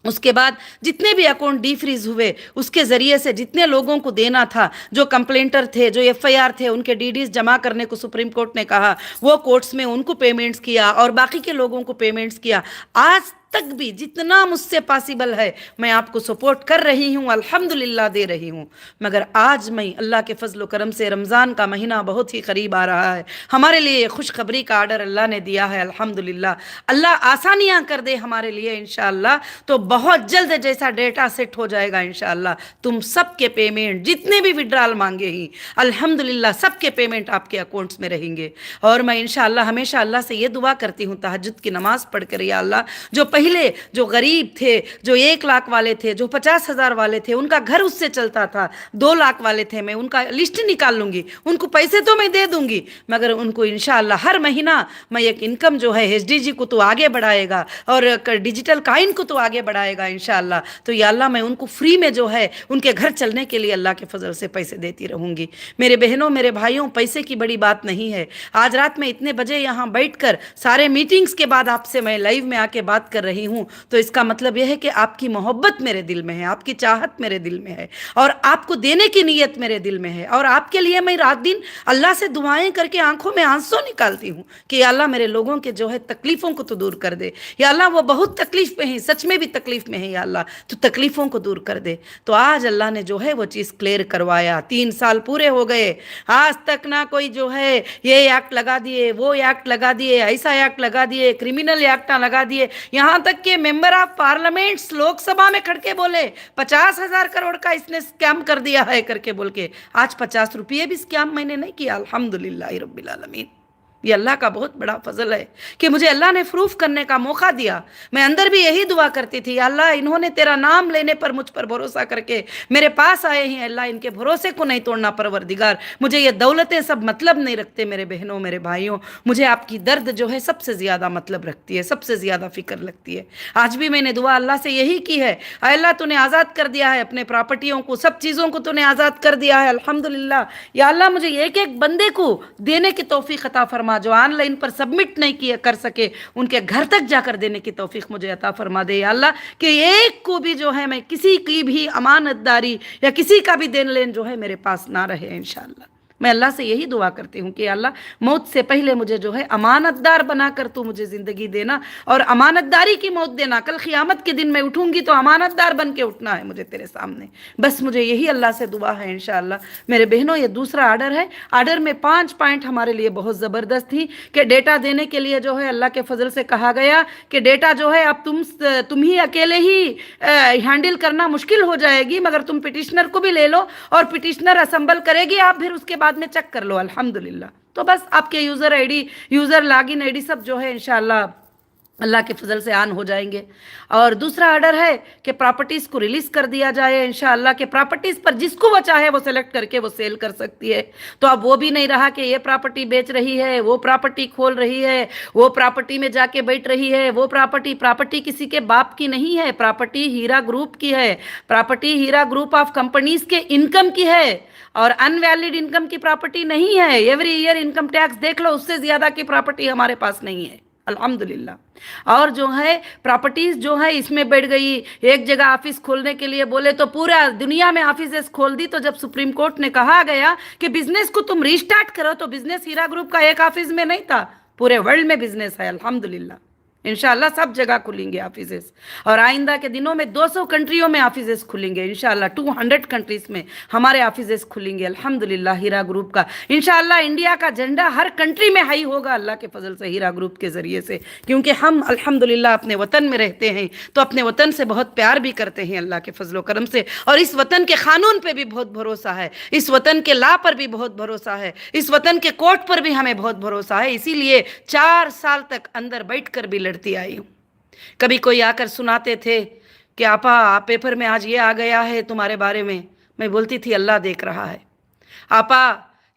उसके बाद जितने भी अकाउंट डी फ्रीज हुए उसके ज़रिए से जितने लोगों को देना था, जो कंप्लेंटर थे, जो एफआईआर थे, उनके डीडीज जमा करने को सुप्रीम कोर्ट ने कहा, वो कोर्ट्स में उनको पेमेंट्स किया और बाकी के लोगों को पेमेंट्स किया। आज तक भी जितना मुझसे पॉसिबल है मैं आपको सपोर्ट कर रही हूँ, अल्हम्दुलिल्लाह दे रही हूँ। मगर आज मैं अल्लाह के फजल करम से रमज़ान का महीना बहुत ही करीब आ रहा है, हमारे लिए खुशखबरी का आर्डर अल्लाह ने दिया है। अल्हम्दुलिल्लाह, अल्लाह आसानियाँ कर दे हमारे लिए इंशाअल्लाह, तो बहुत जल्द जैसा डेटा सेट हो जाएगा इंशाअल्लाह तुम सबके पेमेंट जितने भी विड्रॉल मांगे ही अल्हम्दुलिल्लाह सबके पेमेंट आपके अकाउंट्स में रहेंगे। और मैं इंशाअल्लाह हमेशा अल्लाह से ये दुआ करती हूँ तहज्जुद की नमाज पढ़ कर, या अल्लाह जो पहले जो गरीब थे, जो 1 लाख वाले थे, जो 50,000 वाले थे, उनका घर उससे चलता था, 2 लाख वाले थे, मैं उनका लिस्ट निकाल लूँगी, उनको पैसे तो मैं दे दूँगी, मगर उनको इंशाअल्लाह हर महीना मैं एक इनकम जो है एचडीजी को तो आगे बढ़ाएगा और डिजिटल काइन को तो आगे बढ़ाएगा इंशाअल्लाह। तो या अल्लाह मैं उनको फ्री में जो है उनके घर चलने के लिए अल्लाह के फजल से पैसे देती रहूँगी। मेरे बहनों, मेरे भाइयों, पैसे की बड़ी बात नहीं है। आज रात में इतने बजे यहाँ बैठकर सारे मीटिंग्स के बाद आपसे मैं लाइव में आके बात कर रही हूँ, तो इसका मतलब यह है कि आपकी मोहब्बत मेरे दिल में है, आपकी चाहत मेरे दिल में है और आपको देने की नीयत मेरे दिल में है। और आपके लिए मैं रात दिन अल्लाह से दुआएं करके आंखों में आंसू निकालती हूँ कि या अल्लाह मेरे लोगों के जो है तकलीफ़ों को तो दूर कर दे, या अल्लाह वो बहुत तकलीफ़ में है, सच में भी तकलीफ़ में है, या अल्लाह तो तकलीफ़ों को दूर कर दे। तो आज अल्लाह ने जो है वो चीज़ क्लियर करवाया। 3 साल पूरे हो गए, आज तक ना कोई जो है ये एक्ट लगा दिए, वो एक्ट लगा दिए, ऐसा एक्ट लगा दिए, क्रिमिनल एक्ट लगा दिए, यहाँ तक के मेंबर ऑफ पार्लियामेंट लोकसभा में खड़के बोले 50,000 करोड़ का इसने स्कैम कर दिया है करके बोल के। आज 50 रुपये भी स्कैम मैंने नहीं किया, अल्हम्दुलिल्लाह रब्बिल आलमीन। ये अल्लाह का बहुत बड़ा फजल है कि मुझे अल्लाह ने प्रूफ करने का मौका दिया। मैं अंदर भी यही दुआ करती थी, अल्लाह इन्होंने तेरा नाम लेने पर मुझ पर भरोसा करके मेरे पास आए हैं, अल्लाह इनके भरोसे को नहीं तोड़ना परवरदिगार। मुझे ये दौलतें सब मतलब नहीं रखते मेरे बहनों, मेरे भाइयों, मुझे आपकी दर्द जो है सबसे ज़्यादा मतलब रखती है, सबसे ज़्यादा फिक्र लगती है। आज भी मैंने दुआ अल्लाह से यही की है, अल्लाह तूने आज़ाद कर दिया है अपने प्रॉपर्टियों को, सब चीज़ों को तूने आज़ाद कर दिया है अल्हम्दुलिल्लाह। या अल्लाह मुझे एक एक बंदे को देने की तौफीक अता फरमा, जो ऑनलाइन पर सबमिट नहीं किए कर सके उनके घर तक जाकर देने की तौफीक मुझे अता फरमा दे या अल्लाह, कि एक को भी जो है मैं किसी की भी अमानतदारी या किसी का भी देन लेन जो है मेरे पास ना रहे इंशाअल्लाह। मैं अल्लाह से यही दुआ करती हूँ कि अल्लाह मौत से पहले मुझे जो है अमानतदार बनाकर तू मुझे ज़िंदगी देना और अमानतदारी की मौत देना। कल क़ियामत के दिन मैं उठूँगी तो अमानतदार बन के उठना है मुझे तेरे सामने, बस मुझे यही अल्लाह से दुआ है इंशाअल्लाह। मेरे बहनों, ये दूसरा आर्डर है। आर्डर में 5 पॉइंट हमारे लिए बहुत ज़बरदस्त थी कि डेटा देने के लिए जो है अल्लाह के फजल से कहा गया कि डेटा जो है अब तुम ही अकेले ही हैंडल करना मुश्किल हो जाएगी, मगर तुम पिटिशनर को भी ले लो और पिटिशनर असम्बल करेगी, आप फिर उसके बाद में चेक कर लो अल्हम्दुलिल्लाह। तो बस आपके user ID, user login ID सब जो है इंशाअल्लाह अल्लाह के फजल से ऑन हो जाएंगे। और दूसरा ऑर्डर है कि प्रॉपर्टीज़ को रिलीज़ कर दिया जाए इंशाअल्लाह, के प्रॉपर्टीज़ पर जिसको वो चाहे वो सेलेक्ट करके वो सेल कर सकती है। तो अब वो भी नहीं रहा कि ये प्रॉपर्टी बेच रही है, वो प्रॉपर्टी खोल रही है, वो प्रॉपर्टी में जाके बैठ रही है, वो प्रॉपर्टी किसी के बाप की नहीं है, प्रॉपर्टी हीरा ग्रुप की है, property Heera group of companies के इनकम की है और अनवैलिड इनकम की प्रॉपर्टी नहीं है। एवरी ईयर इनकम टैक्स देख लो, उससे ज़्यादा की प्रॉपर्टी हमारे पास नहीं है अल्हम्दुलिल्लाह। और जो है प्रॉपर्टीज़ जो है इसमें बढ़ गई, एक जगह ऑफिस खोलने के लिए बोले तो पूरा दुनिया में ऑफिसेस खोल दी। तो जब सुप्रीम कोर्ट ने कहा गया कि बिजनेस को तुम रीस्टार्ट करो, तो बिजनेस हीरा ग्रुप का एक ऑफिस में नहीं था, पूरे वर्ल्ड में बिजनेस है अल्हम्दुलिल्लाह। इंशाअल्लाह सब जगह खुलेंगे ऑफिसेस और आइंदा के दिनों में 200 कंट्रियों में ऑफिसेस खुलेंगे इंशाअल्लाह, 200 कंट्रीज़ में हमारे ऑफिसेस खुलेंगे अल्हम्दुलिल्लाह हीरा ग्रुप का। इंशाअल्लाह इंडिया का झंडा हर कंट्री में हाई होगा अल्लाह के फजल से हीरा ग्रुप के ज़रिए से, क्योंकि हम अल्हम्दुलिल्लाह अपने वतन में रहते हैं तो अपने वतन से बहुत प्यार भी करते हैं अल्लाह के फजलो करम से, और इस वतन के कानून पर भी बहुत भरोसा है, इस वतन के लॉ पर भी बहुत भरोसा है, इस वतन के कोर्ट पर भी हमें बहुत भरोसा है। इसीलिए 4 साल तक अंदर बैठ कर भी लड़ती आई हूँ। कभी कोई आकर सुनाते थे कि आपा पेपर में आज ये आ गया है तुम्हारे बारे में, मैं बोलती थी अल्लाह देख रहा है। आपा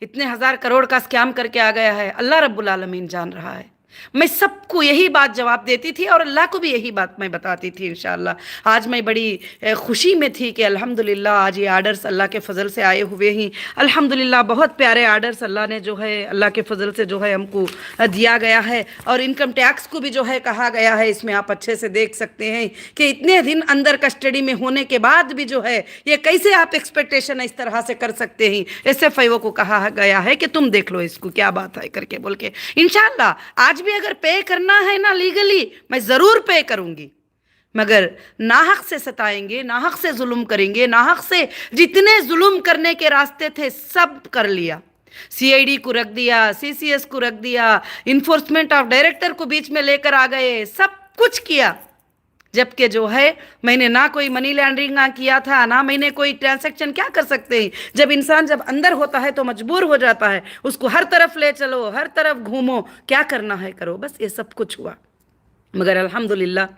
इतने 1000 करोड़ का स्कैम करके आ गया है, अल्लाह रब्बुल आलमीन जान रहा है। मैं सबको यही बात जवाब देती थी और अल्लाह को भी यही बात मैं बताती थी इंशाअल्लाह। आज मैं बड़ी खुशी में थी कि अल्हम्दुलिल्लाह आज ये आर्डर्स अल्लाह के फ़ज़ल से आए हुए हैं। अल्हम्दुलिल्लाह बहुत प्यारे आर्डर्स अल्लाह ने जो है अल्लाह के फ़ज़ल से जो है हमको दिया गया है। और इनकम टैक्स को भी जो है कहा गया है, इसमें आप अच्छे से देख सकते हैं कि इतने दिन अंदर कस्टडी में होने के बाद भी जो है ये कैसे आप एक्सपेक्टेशन इस तरह से कर सकते हैं। SFIO को कहा गया है कि तुम देख लो इसको क्या बात है करके बोल के। इंशाअल्लाह आज भी अगर पे करना है ना लीगली, मैं ज़रूर पे करूँगी, मगर नाहक से सताएंगे, नाहक से जुल्म करेंगे, नाहक से जितने जुल्म करने के रास्ते थे सब कर लिया। CID को रख दिया, CCS को रख दिया, इन्फोर्समेंट ऑफ डायरेक्टर को बीच में लेकर आ गए, सब कुछ किया। जबकि जो है मैंने ना कोई मनी लॉन्ड्रिंग ना किया था, ना मैंने कोई ट्रांजैक्शन। क्या कर सकते हैं जब इंसान जब अंदर होता है तो मजबूर हो जाता है, उसको हर तरफ ले चलो, हर तरफ घूमो, क्या करना है करो, बस ये सब कुछ हुआ। मगर अल्हम्दुलिल्लाह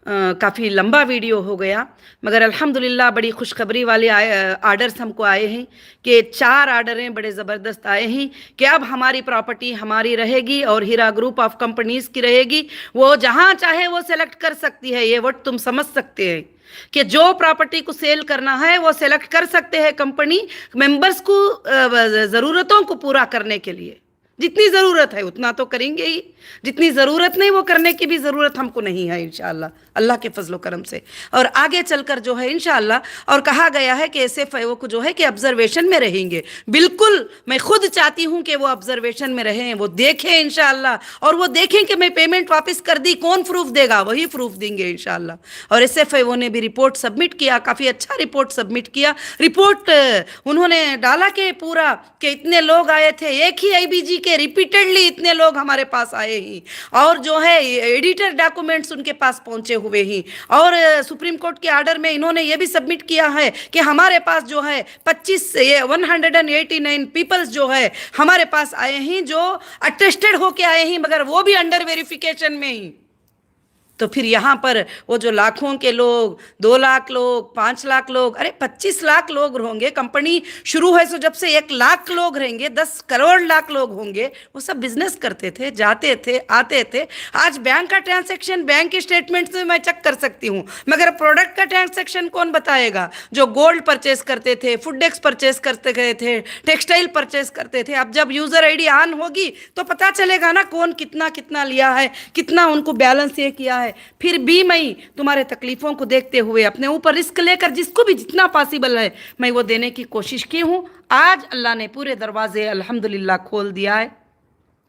काफ़ी लंबा वीडियो हो गया, मगर अल्हम्दुलिल्लाह बड़ी खुशखबरी वाले आर्डर्स हमको आए हैं कि 4 आर्डरें बड़े ज़बरदस्त आए हैं कि अब हमारी प्रॉपर्टी हमारी रहेगी और हीरा ग्रुप ऑफ कंपनीज़ की रहेगी। वो जहाँ चाहे वो सेलेक्ट कर सकती है। ये वर्ड तुम समझ सकते हैं कि जो प्रॉपर्टी को सेल करना है वो सेलेक्ट कर सकते हैं कंपनी मेंबर्स को ज़रूरतों को पूरा करने के लिए। जितनी ज़रूरत है उतना तो करेंगे ही, जितनी ज़रूरत नहीं वो करने की भी ज़रूरत हमको नहीं है इंशाअल्लाह अल्लाह के फजलो करम से। और आगे चलकर जो है इंशाअल्लाह और कहा गया है कि SFIO को जो है कि ऑब्जर्वेशन में रहेंगे। बिल्कुल मैं खुद चाहती हूँ कि वो ऑब्जर्वेशन में रहें, वो देखें इंशाअल्लाह, और वो देखें कि मैं पेमेंट वापस कर दी, कौन प्रूफ देगा, वही प्रूफ देंगे इंशाअल्लाह। और SFIO ने भी रिपोर्ट सबमिट किया, काफ़ी अच्छा रिपोर्ट सबमिट किया। रिपोर्ट उन्होंने डाला कि पूरा कि इतने लोग आए थे, एक ही IBG के रिपीटेडली इतने लोग हमारे पास आए ही, और जो है एडिटर डॉक्यूमेंट्स उनके पास पहुंचे हुए ही। और सुप्रीम कोर्ट के आर्डर में इन्होंने ये भी सबमिट किया है कि हमारे पास जो है 189 पीपल्स जो है हमारे पास आए हैं जो अटेस्टेड होके आए हैं, मगर वो भी अंडर वेरिफिकेशन में ही। तो फिर यहाँ पर वो जो लाखों के लोग, 2 लाख लोग, 5 लाख लोग, अरे 25 लाख लोग होंगे। कंपनी शुरू है सो जब से 1 लाख लोग रहेंगे, 10 करोड़ लाख लोग होंगे। वो सब बिजनेस करते थे, जाते थे, आते थे। आज बैंक का ट्रांसैक्शन बैंक के स्टेटमेंट में मैं चेक कर सकती हूँ, मगर प्रोडक्ट का ट्रांसैक्शन कौन बताएगा? जो गोल्ड परचेस करते थे, फूडेक्स परचेस करते गए थे, टेक्सटाइल परचेस करते थे। अब जब यूज़र ID ऑन होगी तो पता चलेगा ना कौन कितना कितना लिया है, कितना उनको बैलेंस ये किया है। फिर भी मैं तुम्हारे तकलीफ़ों को देखते हुए अपने ऊपर रिस्क लेकर जिसको भी जितना पॉसिबल है मैं वो देने की कोशिश की हूँ। आज अल्लाह ने पूरे दरवाजे अल्हम्दुलिल्लाह खोल दिया है,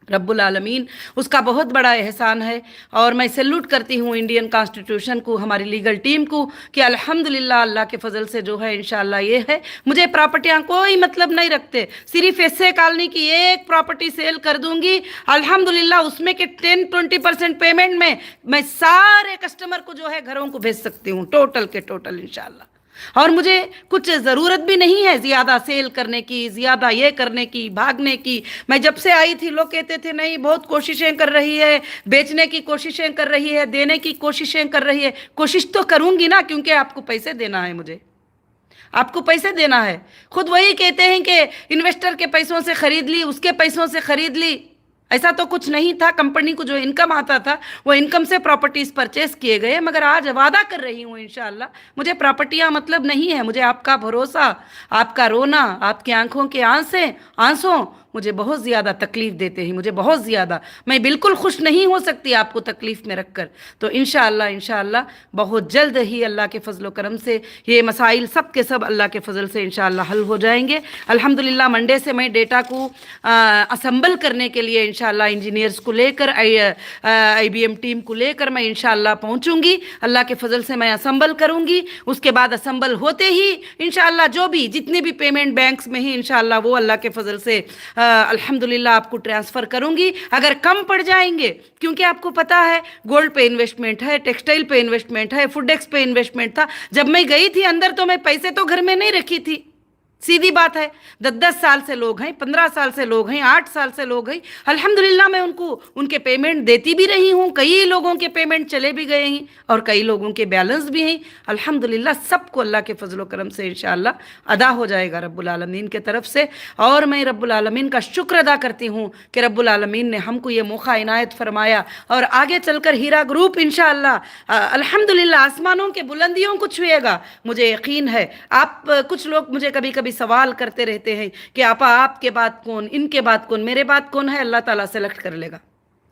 रब्बुल आलमीन उसका बहुत बड़ा एहसान है। और मैं सैल्यूट करती हूँ इंडियन कॉन्स्टिट्यूशन को, हमारी लीगल टीम को कि अल्हम्दुलिल्लाह अल्लाह के फजल से जो है इंशाअल्लाह ये है। मुझे प्रॉपर्टियाँ कोई मतलब नहीं रखते, सिर्फ ऐसे कॉलोनी की एक प्रॉपर्टी सेल कर दूंगी अल्हम्दुलिल्लाह, उसमें के 10-20% पेमेंट में मैं सारे कस्टमर को जो है घरों को भेज सकती हूँ, टोटल के टोटल इंशाअल्लाह। और मुझे कुछ ज़रूरत भी नहीं है ज़्यादा सेल करने की, ज़्यादा ये करने की, भागने की। मैं जब से आई थी लोग कहते थे नहीं बहुत कोशिशें कर रही है, बेचने की कोशिशें कर रही है, देने की कोशिशें कर रही है। कोशिश तो करूँगी ना, क्योंकि आपको पैसे देना है, मुझे आपको पैसे देना है। खुद वही कहते हैं कि इन्वेस्टर के पैसों से ख़रीद ली, उसके पैसों से ख़रीद ली। ऐसा तो कुछ नहीं था। कंपनी को जो इनकम आता था वो इनकम से प्रॉपर्टीज़ परचेस किए गए। मगर आज वादा कर रही हूँ इंशाअल्लाह मुझे प्रॉपर्टियाँ मतलब नहीं है, मुझे आपका भरोसा, आपका रोना, आपकी आंखों के आंसू मुझे बहुत ज़्यादा तकलीफ़ देते हैं, मुझे बहुत ज़्यादा। मैं बिल्कुल खुश नहीं हो सकती आपको तकलीफ़ में रखकर। तो इंशाअल्लाह बहुत जल्द ही अल्लाह के फजल करम से ये मसाइल सब के सब अल्लाह के फजल से इंशाअल्लाह हल हो जाएंगे। अल्हम्दुलिल्लाह मंडे से मैं डेटा को असम्बल करने के लिए इंशाअल्लाह इंजीनियर्स को लेकर IBM टीम को लेकर मैं इंशाअल्लाह पहुँचूँगी। अल्लाह के फजल से मैं असम्बल करूँगी। उसके बाद असम्बल होते ही इंशाअल्लाह जो भी जितने भी पेमेंट बैंक्स में ही इंशाअल्लाह वो अल्लाह के फजल से अल्हम्दुलिल्लाह आपको ट्रांसफ़र करूंगी। अगर कम पड़ जाएंगे, क्योंकि आपको पता है गोल्ड पे इन्वेस्टमेंट है, टेक्सटाइल पे इन्वेस्टमेंट है, फूडेक्स पे इन्वेस्टमेंट था। जब मैं गई थी अंदर तो मैं पैसे तो घर में नहीं रखी थी, सीधी बात है। 10-10 साल से लोग हैं, 15 साल से लोग हैं, 8 साल से लोग हैं। अल्हम्दुलिल्लाह मैं उनको उनके पेमेंट देती भी रही हूँ, कई लोगों के पेमेंट चले भी गए हैं और कई लोगों के बैलेंस भी हैं। अल्हम्दुलिल्लाह सबको अल्लाह के फजल करम से इंशाअल्लाह अदा हो जाएगा रब्बुल आलमीन के तरफ से। और मैं रब्बुल आलमीन का शुक्र अदा करती हूँ कि रब्बुल आलमीन ने हमको ये मौका इनायत फरमाया और आगे चलकर हीरा ग्रुप इंशाअल्लाह अल्हम्दुलिल्लाह आसमानों के बुलंदियों को छुएगा, मुझे यकीन है। आप कुछ लोग मुझे कभी कभी सवाल करते रहते हैं कि आपा आपके बाद कौन, इनके बाद कौन, मेरे बाद कौन है। अल्लाह ताला सेलेक्ट कर लेगा,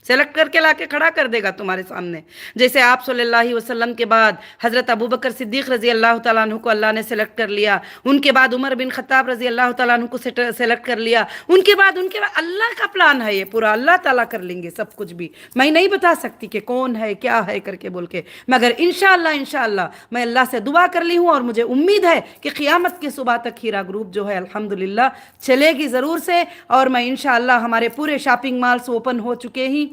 सेलेक्ट करके लाके खड़ा कर देगा तुम्हारे सामने। जैसे आप सल्लल्लाहु अलैहि वसल्लम के बाद हज़रत अबू बकर सिद्दीक़ रज़ी अल्लाह तआला अन्हु को अल्लाह ने सेलेक्ट कर लिया, उनके बाद उमर बिन खत्ताब रज़ी अल्लाह तआला अन्हु को सेलेक्ट कर लिया, उनके बाद अल्लाह का प्लान है ये पूरा, अल्लाह ताला कर लेंगे सब कुछ भी। मैं नहीं बता सकती कि कौन है क्या है करके बोल के, मगर इंशाअल्लाह इंशाअल्लाह मैं अल्लाह से दुआ कर ली हूँ और मुझे उम्मीद है कि क़ियामत की सुबह तक हीरा ग्रुप जो है अल्हम्दुलिल्लाह चलेगी ज़रूर से। और मैं इंशाअल्लाह हमारे पूरे शॉपिंग मॉल्स ओपन हो चुके हैं।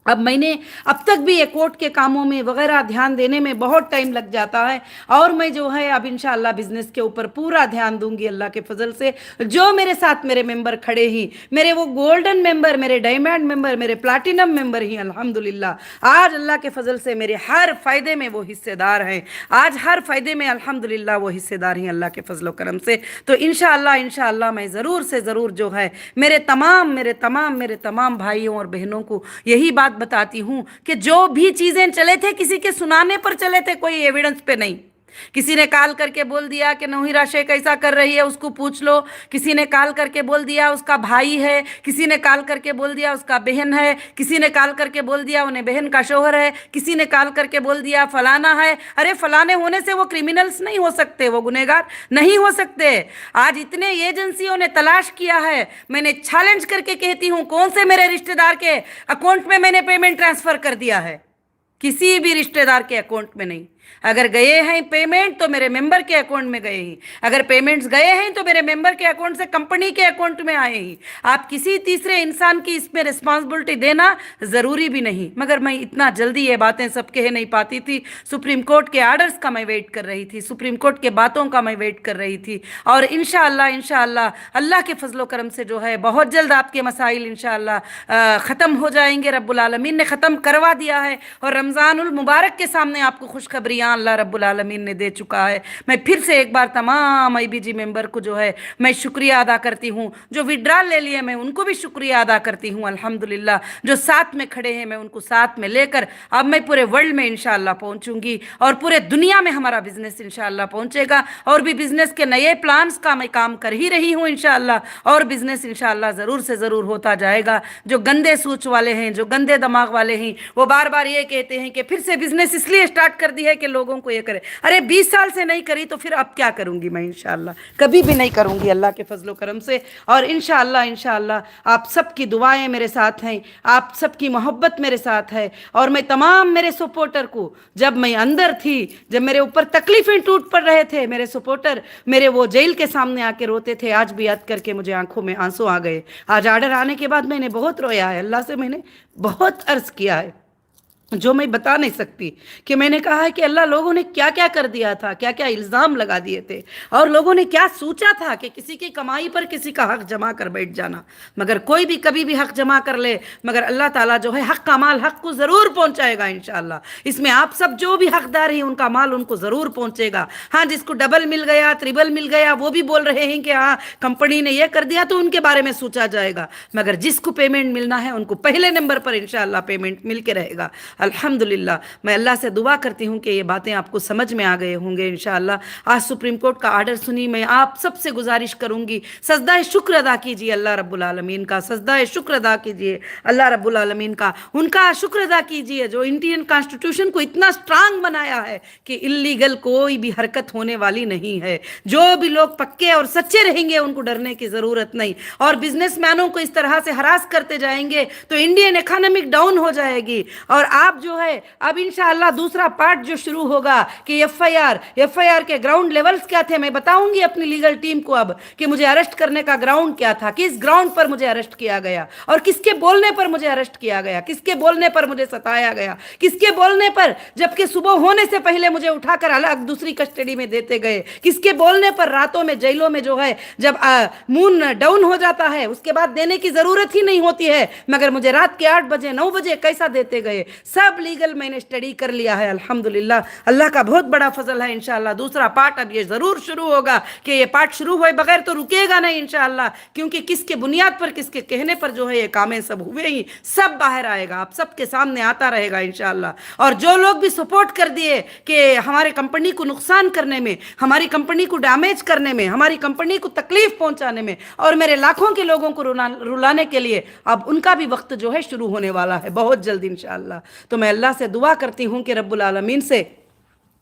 अब मैंने अब तक भी ये कोर्ट के कामों में वगैरह ध्यान देने में बहुत टाइम लग जाता है और मैं जो है अब इंशाअल्लाह बिज़नेस के ऊपर पूरा ध्यान दूंगी अल्लाह के फजल से। जो मेरे साथ मेरे मेंबर खड़े ही, मेरे वो गोल्डन मेंबर, मेरे डायमंड मेंबर, मेरे प्लाटिनम मेंबर ही अल्हम्दुलिल्लाह आज अल्लाह के फजल से मेरे हर फ़ायदे में वो हिस्सेदार हैं। आज हर फ़ायदे में अल्हम्दुलिल्लाह वो हिस्सेदार हैं अल्लाह के फजल करम से। तो इंशाअल्लाह मैं ज़रूर से ज़रूर जो है मेरे तमाम भाइयों और बहनों को यही बात बताती हूं कि जो भी चीजें चले थे किसी के सुनाने पर चले थे, कोई एविडेंस पे नहीं। किसी ने कॉल करके बोल दिया कि नौहिरा शेख ऐसा कर रही है, उसको पूछ लो। किसी ने कॉल करके बोल दिया उसका भाई है, किसी ने कॉल करके बोल दिया उसका बहन है, किसी ने कॉल करके बोल दिया उन्हें बहन का शोहर है, किसी ने कॉल करके बोल दिया फलाना है। अरे फलाने होने से वो क्रिमिनल्स नहीं हो सकते, वो गुनहगार नहीं हो सकते। आज इतने एजेंसियों ने तलाश किया है, मैंने चैलेंज करके कहती हूँ कौन से मेरे रिश्तेदार के अकाउंट में मैंने पेमेंट ट्रांसफर कर दिया है? किसी भी रिश्तेदार के अकाउंट में नहीं। अगर गए हैं पेमेंट तो मेरे मेंबर के अकाउंट में गए हैं, अगर पेमेंट्स गए हैं तो मेरे मेंबर के अकाउंट से कंपनी के अकाउंट में आए हैं। आप किसी तीसरे इंसान की इसमें रिस्पांसिबिलिटी देना ज़रूरी भी नहीं, मगर मैं इतना जल्दी ये बातें सब कह नहीं पाती थी। सुप्रीम कोर्ट के आर्डर्स का मैं वेट कर रही थी, सुप्रीम कोर्ट के बातों का मैं वेट कर रही थी। और इंशाअल्लाह अल्लाह के फजलो करम से जो है बहुत जल्द आपके मसाइल इंशाअल्लाह ख़त्म हो जाएंगे। रब्बुल आलमीन ने ख़त्म करवा दिया है और रमज़ानुल मुबारक के सामने आपको खुशखबरियाँ अल्लाह रब्बुल आलमीन ने दे चुका है। मैं फिर से एक बार तमाम IBG मेंबर को जो है मैं शुक्रिया अदा करती हूँ। जो विड्रॉल ले लिए मैं उनको भी शुक्रिया अदा करती हूँ अल्हम्दुलिल्लाह। जो साथ में खड़े हैं मैं उनको साथ में लेकर अब मैं पूरे वर्ल्ड में इंशाअल्लाह पहुँचूंगी और पूरे दुनिया में हमारा बिजनेस इंशाअल्लाह पहुँचेगा। और भी बिजनेस के नए प्लान्स का मैं काम कर ही रही हूँ इंशाअल्लाह, और बिजनेस इंशाअल्लाह ज़रूर से ज़रूर होता जाएगा। जो गंदे सोच वाले हैं, जो गंदे दिमाग वाले हैं, वो बार बार ये कहते हैं कि फिर से बिजनेस इसलिए स्टार्ट कर दी है कि लोगों को ये करे। अरे 20 साल से नहीं करी तो फिर अब क्या करूंगी मैं? इंशाअल्लाह कभी भी नहीं करूंगी अल्लाह के फजलो करम से। और इंशाअल्लाह आप सबकी दुआएं मेरे साथ हैं, आप सबकी मोहब्बत मेरे साथ है। और मैं तमाम मेरे सपोर्टर को, जब मैं अंदर थी, जब मेरे ऊपर तकलीफें टूट पड़ रहे थे, मेरे सपोर्टर मेरे वो जेल के सामने आके रोते थे, आज भी याद करके मुझे आंखों में आंसू आ गए। आज आर्डर आने के बाद मैंने बहुत रोया है, अल्लाह से मैंने बहुत अर्ज किया है जो मैं बता नहीं सकती। कि मैंने कहा है कि अल्लाह लोगों ने क्या क्या कर दिया था, क्या क्या इल्ज़ाम लगा दिए थे, और लोगों ने क्या सोचा था कि किसी की कमाई पर किसी का हक जमा कर बैठ जाना। मगर कोई भी कभी भी हक जमा कर ले, मगर अल्लाह ताला जो है हक का माल हक को ज़रूर पहुँचाएगा इंशाअल्लाह। इसमें आप सब जो भी हकदार हैं उनका माल उनको ज़रूर पहुँचेगा। हाँ, जिसको डबल मिल गया, ट्रिबल मिल गया, वो भी बोल रहे हैं कि हाँ कंपनी ने यह कर दिया तो उनके बारे में सोचा जाएगा। मगर जिसको पेमेंट मिलना है उनको पहले नंबर पर इंशाअल्लाह पेमेंट मिल के रहेगा। अल्हम्दुलिल्लाह मैं अल्लाह से दुआ करती हूँ कि ये बातें आपको समझ में आ गए होंगे इंशाअल्लाह। आज सुप्रीम कोर्ट का आर्डर सुनी, मैं आप सबसे गुजारिश करूँगी सजदा शुक्र अदा कीजिए अल्लाह रब्बुल आलमीन का, सजदा शुक्र अदा कीजिए अल्लाह रब्बुल आलमीन का। उनका शुक्र अदा कीजिए जो इंडियन कॉन्स्टिट्यूशन को इतना स्ट्रांग बनाया है कि इल्लीगल कोई भी हरकत होने वाली नहीं है। जो भी लोग पक्के और सच्चे रहेंगे उनको डरने की ज़रूरत नहीं। और बिजनेसमैनों को इस तरह से हरास करते जाएंगे तो इंडियन इकोनॉमिक डाउन हो जाएगी और आप آپ جو ہے اب انشاءاللہ دوسرا پارٹ جو شروع ہوگا کہ ایف آئی آر کے گراؤنڈ لیولز کیا تھے میں بتاؤں گی اپنی لیگل ٹیم کو اب کہ مجھے اریسٹ کرنے کا گراؤنڈ کیا تھا, کس گراؤنڈ پر مجھے اریسٹ کیا گیا اور کس کے بولنے پر مجھے اریسٹ کیا گیا, کس کے بولنے پر مجھے ستایا گیا, کس کے بولنے پر جبکہ صبح ہونے سے پہلے مجھے اٹھا کر الگ دوسری کسٹڈی میں دیتے گئے, کس کے بولنے پر راتوں میں جیلوں میں جو ہے جب مون ڈاؤن ہو جاتا ہے اس کے بعد دینے کی ضرورت ہی نہیں ہوتی ہے مگر مجھے رات کے 8 بجے 9 بجے کیسا دیتے گئے, سب لیگل میں نے اسٹڈی کر لیا ہے الحمدللہ. اللہ کا بہت بڑا فضل ہے. انشاءاللہ دوسرا پارٹ اب یہ ضرور شروع ہوگا کہ یہ پارٹ شروع ہوئے بغیر تو رکے گا نہیں انشاءاللہ, کیونکہ کس کے بنیاد پر کس کے کہنے پر جو ہے یہ کامیں سب ہوئے ہی سب باہر آئے گا, آپ سب کے سامنے آتا رہے گا انشاءاللہ. اور جو لوگ بھی سپورٹ کر دیے کہ ہمارے کمپنی کو نقصان کرنے میں, ہماری کمپنی کو ڈیمیج کرنے میں, ہماری کمپنی کو تکلیف پہنچانے میں اور میرے لاکھوں کے لوگوں کو رلانے کے لیے, اب ان کا بھی وقت جو ہے شروع ہونے والا ہے بہت جلد انشاءاللہ. تو میں اللہ سے دعا کرتی ہوں کہ رب العالمین سے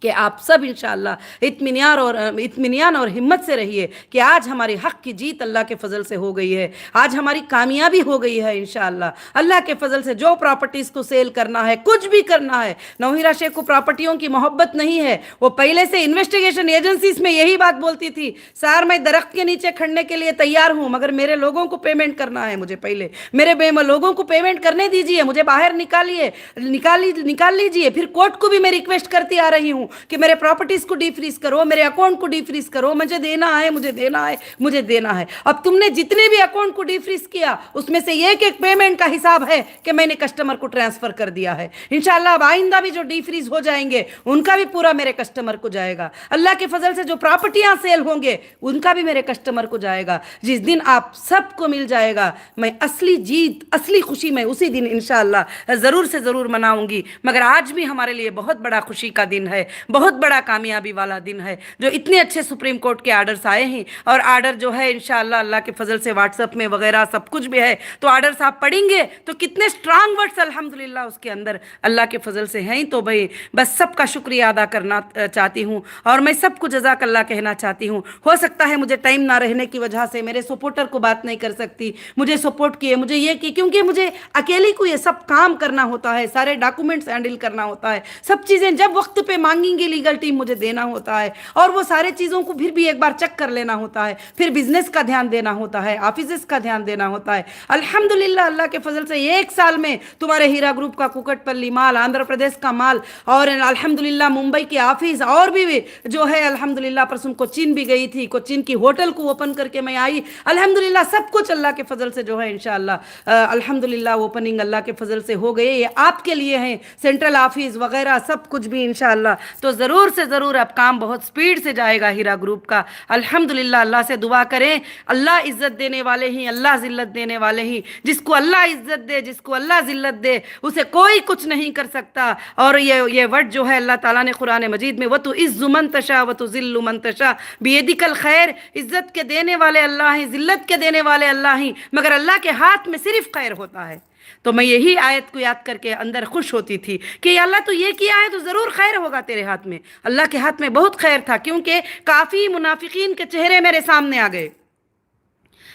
کہ آپ سب انشاءاللہ اطمینان اور ہمت سے رہیے کہ آج ہماری حق کی جیت اللہ کے فضل سے ہو گئی ہے, آج ہماری کامیابی ہو گئی ہے انشاءاللہ اللہ کے فضل سے. جو پراپرٹیز کو سیل کرنا ہے, کچھ بھی کرنا ہے, نوہیرا شیخ کو پراپرٹیوں کی محبت نہیں ہے, وہ پہلے سے انویسٹیگیشن ایجنسیز میں یہی بات بولتی تھی, سر میں درخت کے نیچے کھڑنے کے لیے تیار ہوں مگر میرے لوگوں کو پیمنٹ کرنا ہے, مجھے پہلے میرے لوگوں کو پیمنٹ کرنے دیجئے, مجھے باہر نکال لیجئے. پھر کورٹ کو بھی میں ریکویسٹ کرتی آ رہی ہوں کہ میرے پراپرٹیز کو ڈی فریز کرو, میرے اکاؤنٹ کو ڈی فریز کرو, مجھے دینا ہے. اب تم نے جتنے بھی اکاؤنٹ کو ڈی فریز کیا اس میں سے ایک پیمنٹ کا حساب ہے کہ میں نے کسٹمر کو ٹرانسفر کر دیا ہے. انشاءاللہ اب آئندہ بھی جو ڈی فریز ہو جائیں گے ان کا بھی پورا میرے کسٹمر کو جائے گا. اللہ کے فضل سے جو پراپرٹیاں سیل ہوں گے ان کا بھی میرے کسٹمر کو جائے گا. جس دن آپ سب کو مل جائے گا میں اصلی جیت, اصلی خوشی میں اسی دن انشاءاللہ ضرور سے ضرور مناؤں گی. مگر آج بھی ہمارے لیے بہت بڑا خوشی کا دن ہے, بہت بڑا کامیابی والا دن ہے. جو اتنے اچھے سپریم کورٹ کے آرڈرز آئے ہیں اور آرڈر جو ہے انشاءاللہ اللہ کے فضل سے واٹس ایپ میں وغیرہ سب کچھ بھی ہے, تو آرڈرز آپ پڑھیں گے تو کتنے سٹرانگ ورڈز الحمدللہ اس کے اندر اللہ کے فضل سے ہیں. تو بھئی بس سب کا شکریہ ادا کرنا چاہتی ہوں اور میں سب کو جزاک اللہ کہنا چاہتی ہوں. ہو سکتا ہے مجھے ٹائم نہ رہنے کی وجہ سے میرے سپورٹر کو بات نہیں کر سکتی, مجھے سپورٹ کیے, مجھے یہ کی, کیونکہ مجھے اکیلی کو یہ سب کام کرنا ہوتا ہے, سارے ڈاکومنٹس ہینڈل کرنا ہوتا ہے, سب چیزیں جب وقت پہ مانگیں گے لیگل ٹیم مجھے دینا ہوتا ہے اور وہ سارے چیزوں کو پھر بھی ایک بار چیک کر لینا ہوتا ہے, پھر بزنس کا دھیان دینا ہوتا ہے, آفیسز کا دھیان دینا ہوتا ہے. الحمدللہ اللہ کے فضل سے ایک سال میں تمہارے ہیرا گروپ کا کوکٹ پلی مال, آندھرا پردیش کا مال اور الحمدللہ ممبئی کے آفس اور بھی جو ہے الحمدللہ پرسوں کوچین بھی گئی تھی, کوچین کی ہوٹل کو اوپن کر کے میں آئی. الحمدللہ سب کچھ اللہ کے فضل سے جو ہے انشاءاللہ الحمدللہ اوپننگ اللہ کے فضل سے ہو گئی. یہ آپ کے لیے ہیں سینٹرل آفس وغیرہ سب کچھ بھی انشاءاللہ. تو ضرور سے ضرور اب کام بہت سپیڈ سے جائے گا ہیرا گروپ کا الحمدللہ. اللہ سے دعا کریں, اللہ عزت دینے والے ہی, اللہ ذلت دینے والے ہی. جس کو اللہ عزت دے, جس کو اللہ ذلت دے اسے کوئی کچھ نہیں کر سکتا. اور یہ ورڈ جو ہے اللہ تعالیٰ نے قرآن مجید میں وَتُعِزُّ مَن تَشَاءُ وَتُذِلُّ مَن تَشَاءُ بِيَدِكَ الْخَيْرُ, عزت کے دینے والے اللہ ہیں, ذلت کے دینے والے اللہ ہیں, مگر اللہ کے ہاتھ میں صرف خیر ہوتا ہے. تو میں یہی آیت کو یاد کر کے اندر خوش ہوتی تھی کہ اللہ تو یہ کیا ہے تو ضرور خیر ہوگا تیرے ہاتھ میں. اللہ کے ہاتھ میں بہت خیر تھا, کیونکہ کافی منافقین کے چہرے میرے سامنے آ گئے.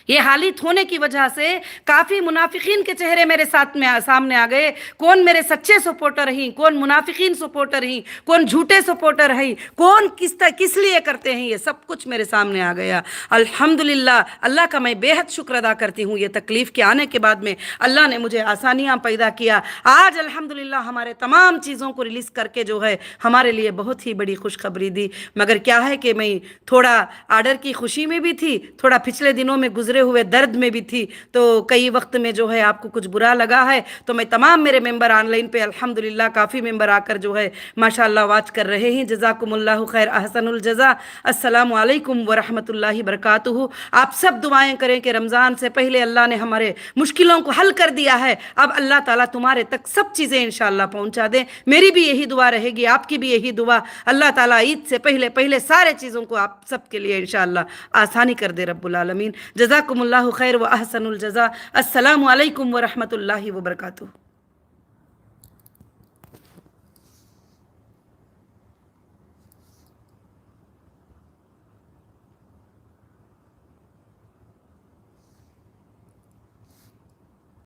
یہ حالت ہونے کی وجہ سے کافی منافقین کے چہرے میرے سامنے آ گئے. کون میرے سچے سپورٹر ہیں, کون منافقین سپورٹر ہیں, کون جھوٹے سپورٹر ہیں, کون کس لیے کرتے ہیں, یہ سب کچھ میرے سامنے آ گیا. الحمدللہ اللہ کا میں بے حد شکر ادا کرتی ہوں. یہ تکلیف کے آنے کے بعد میں اللہ نے مجھے آسانیاں پیدا کیا. آج الحمدللہ ہمارے تمام چیزوں کو ریلیز کر کے جو ہے ہمارے لیے بہت ہی بڑی خوشخبری دی. مگر کیا ہے کہ میں تھوڑا آرڈر کی خوشی میں بھی تھی, تھوڑا پچھلے دنوں میں گزرے ہوئے درد میں بھی تھی, تو کئی وقت میں جو ہے آپ کو کچھ برا لگا ہے. تو میں تمام میرے ممبر آن لائن پہ الحمدللہ کافی ممبر آ کر جو ہے ماشاءاللہ واچ کر رہے ہیں. جزاکم اللہ خیر, احسن الجزا. السلام علیکم ورحمۃ اللہ وبرکاتہ. آپ سب دعائیں کریں کہ رمضان سے پہلے اللہ نے ہمارے مشکلوں کو حل کر دیا ہے, اب اللہ تعالیٰ تمہارے تک سب چیزیں انشاءاللہ پہنچا دیں. میری بھی یہی دعا رہے گی, آپ کی بھی یہی دعا. اللہ تعالیٰ عید سے پہلے سارے چیزوں کو آپ سب کے لیے انشاءاللہ آسانی کر دے رب العالمین. جزاکم اللہ خیر و احسن الجزا. السلام علیکم ورحمۃ اللہ وبرکاتہ.